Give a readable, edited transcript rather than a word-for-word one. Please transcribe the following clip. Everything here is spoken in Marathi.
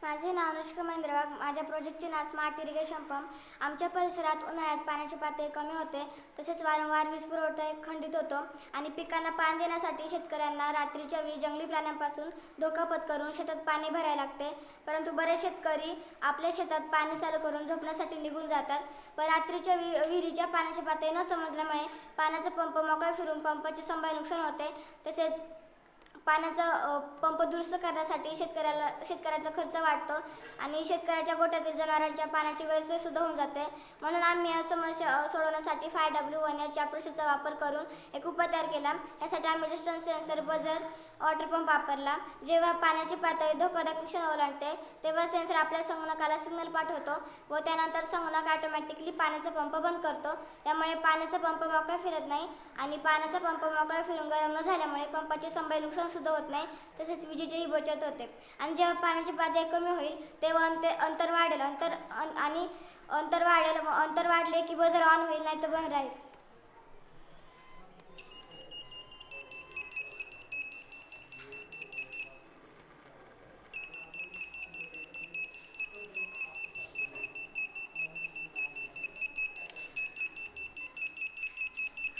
माझे नाव अनुष्का महेंद्र वाघ. माझ्या प्रोजेक्टचे नाव स्मार्ट इरिगेशन पंप. आमच्या परिसरात उन्हाळ्यात पाण्याची पातळी कमी होते, तसेच वारंवार वीज पुरवठा खंडित होतो आणि पिकांना पाणी देण्यासाठी शेतकऱ्यांना रात्रीच्या वेळी जंगली प्राण्यांपासून धोका पत्करून शेतात पाणी भरायला लागते. परंतु बरेच शेतकरी आपल्या शेतात पाणी चालू करून झोपण्यासाठी निघून जातात, पण रात्रीच्या विहिरीच्या पाण्याची पातळी न समजल्यामुळे पाण्याचा पंप मोकळा फिरून पंपाचे संभाव्य नुकसान होते. तसेच पाण्याचा पंप दुरुस्त करण्यासाठी शेतकऱ्याचा खर्च वाढतो आणि शेतकऱ्याच्या गोठ्यातील जनावरांच्या पाण्याची गैरसोय सुद्धा होऊन जाते. म्हणून आम्ही या समस्या सोडवण्यासाठी 5W1 या प्रोसेसचा वापर करून एक उपाय तयार केला. यासाठी आम्ही distance sensor buzzer water pump वापरला. जेव्हा पाण्याची पातळी धोकादायक क्षण ओलांडते तेव्हा सेन्सर आपल्या संगणकाला सिग्नल पाठवतो व त्यानंतर संगणक ऑटोमॅटिकली पाण्याचा पंप बंद करतो. यामुळे पाण्याचा पंप मोकळा फिरत नाही आणि पाण्याचा पंप मोकळा फिरून गरम न झाल्यामुळे पंपाचे संभाव्य नुकसान सुद्धा होत नाही. तसेच विजेचीही बचत होते आणि जेव्हा पाण्याची पातळी कमी होईल तेव्हा अंतर वाढेल. अंतर वाढले की बझर ऑन होईल, नाही तर बंद राहील.